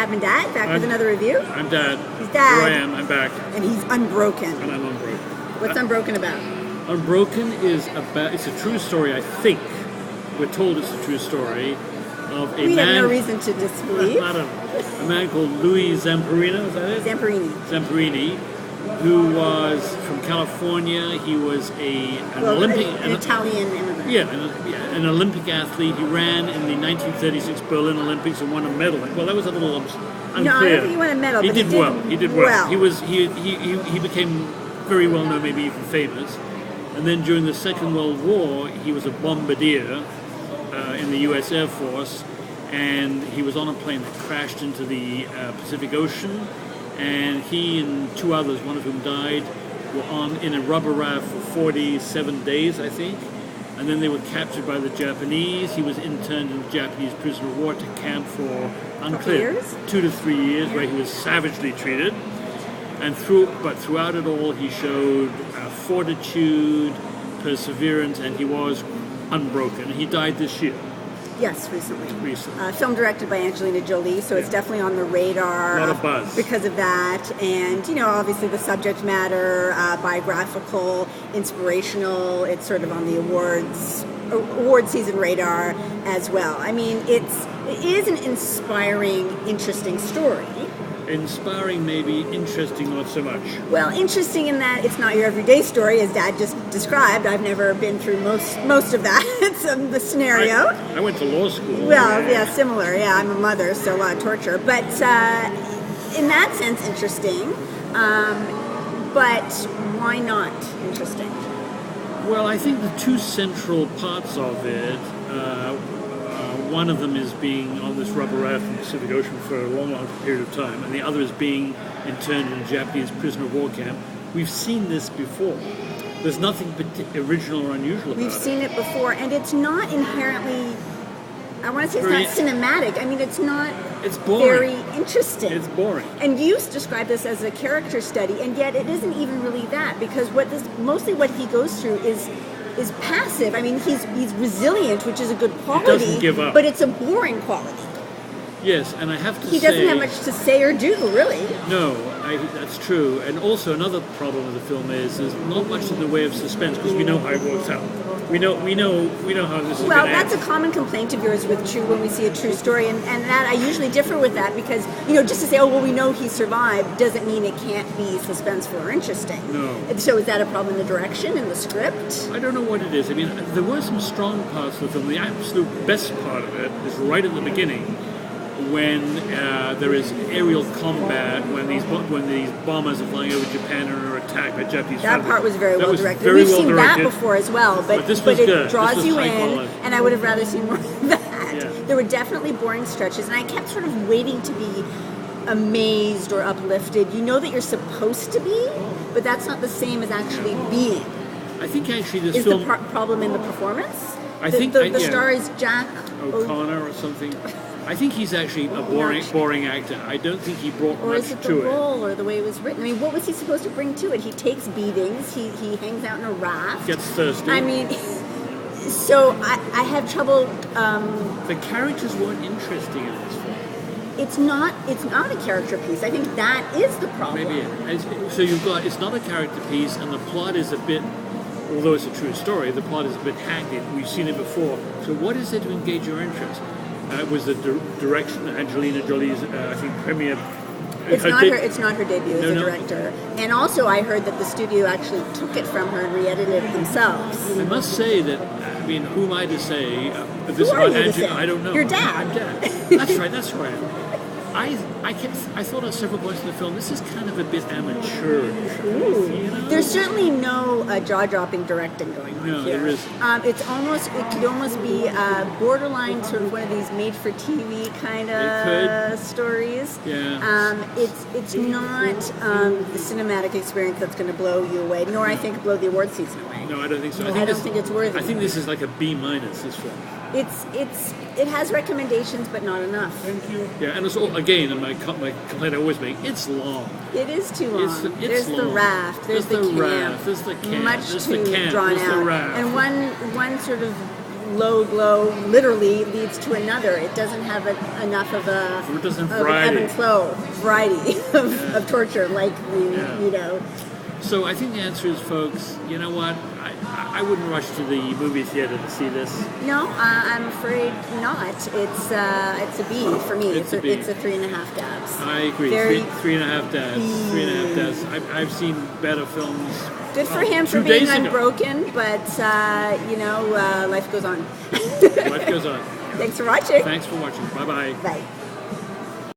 Gab Dad, back with another review. I'm Dad. He's Dad. Here I am. I'm back. And he's Unbroken. And I'm Unbroken. What's Unbroken about? Unbroken is about, it's a true story, I think. We're told it's a true story of a man. We have no reason to disbelieve. A man called Louis Zamperini, is that it? Zamperini, who was from California. He was an Olympic... An Italian immigrant. Yeah, an Olympic athlete. He ran in the 1936 Berlin Olympics and won a medal. Well, that was a little unclear. No, I don't think he won a medal. He did well. He did well. Well. He became very well known, maybe even famous. And then during the Second World War, he was a bombardier in the U.S. Air Force, and he was on a plane that crashed into the Pacific Ocean. And he and two others, one of whom died, were in a rubber raft for 47 days, I think. And then they were captured by the Japanese. He was interned in the Japanese prisoner of war camp for unclear 2 to 3 years, where he was savagely treated. And throughout it all, he showed fortitude, perseverance, and he was unbroken. He died this year. Yes, recently. Film directed by Angelina Jolie, so it's definitely on the radar. A lot of buzz. Because of that. And, obviously the subject matter, biographical, inspirational, it's sort of on the award season radar as well. I mean, it is an inspiring, interesting story. Inspiring, maybe. Interesting, not so much. Well, interesting in that it's not your everyday story, as Dad just described. I've never been through most of that. It's the scenario. I went to law school. Well, yeah, similar. Yeah, I'm a mother, so a lot of torture. But in that sense, interesting. But why not interesting? Well, I think the two central parts of it, one of them is being on this rubber raft in the Pacific Ocean for a long, long period of time, and the other is being interned in a Japanese prisoner of war camp. We've seen this before. There's nothing original or unusual about it. We've seen it before, and it's not inherently, I want to say it's not cinematic. I mean, it's not very interesting. It's boring. And you describe this as a character study, and yet it isn't even really that, because mostly what he goes through is passive. I mean, he's resilient, which is a good quality. He doesn't give up. But it's a boring quality. Yes, and I have to say... He doesn't have much to say or do, really. No, that's true. And also another problem with the film is there's not much in the way of suspense, because we know how it works out. We know how this is going to end. Well, that's a common complaint of yours when we see a true story, and that I usually differ with that, because, just to say, we know he survived, doesn't mean it can't be suspenseful or interesting. No. So is that a problem in the direction, in the script? I don't know what it is. I mean, there were some strong parts of the film. The absolute best part of it is right at the beginning, when there is aerial combat, when these bombers are flying over Japan and are attacked by Japanese. That part was very well directed. We've seen that before as well, but it draws you in, and I would have rather seen more of that. Yeah. There were definitely boring stretches, and I kept sort of waiting to be amazed or uplifted. You know that you're supposed to be, but that's not the same as actually being. I think actually this is film... the problem in the performance? I think the star is Jack O'Connor or something. I think he's actually a boring actor. I don't think he brought much to it. Or is it the role or the way it was written? I mean, what was he supposed to bring to it? He takes beatings. He hangs out in a raft. Gets thirsty. I mean, so I have trouble... the characters weren't interesting in this film. It's not a character piece. I think that is the problem. Maybe so it's not a character piece, and the plot is a bit... Although it's a true story, the plot is a bit hackneyed. We've seen it before. So what is it to engage your interest? It was the direction, Angelina Jolie's, I think, premiere. It's not her debut as a director. And also, I heard that the studio actually took it from her and re-edited it themselves. I must say that, I mean, who am I to say? Who are you to say? I don't know. Your dad. I'm Dad. That's right. I thought on several points in the film, this is kind of a bit amateur. There's certainly no jaw-dropping directing going on here. No, there isn't. It could almost be borderline sort of one of these made-for-TV kind of stories. Yeah. It's not the cinematic experience that's going to blow you away, nor I think blow the award season away. No, I don't think so. I don't think it's worthy. I think this is like a B-, this film. It has recommendations, but not enough. Thank you. Yeah, and it's all, again, and my complaint I always make, it's long. It is too long. There's long. The raft. There's the camp. There's the camp. Much there's too the camp. drawn there's out. The raft. And one sort of low glow literally leads to another. It doesn't have enough of a It doesn't of an ebb and flow variety of torture like the. So I think the answer is, folks, you know what? I wouldn't rush to the movie theater to see this. No, I'm afraid not. It's a B for me. It's a 3.5 dabs. I agree. Three and a half dabs. 3.5 dabs. I've seen better films. Good for him for being unbroken, but life goes on. Life goes on. Thanks for watching. Thanks for watching. Bye-bye. Bye.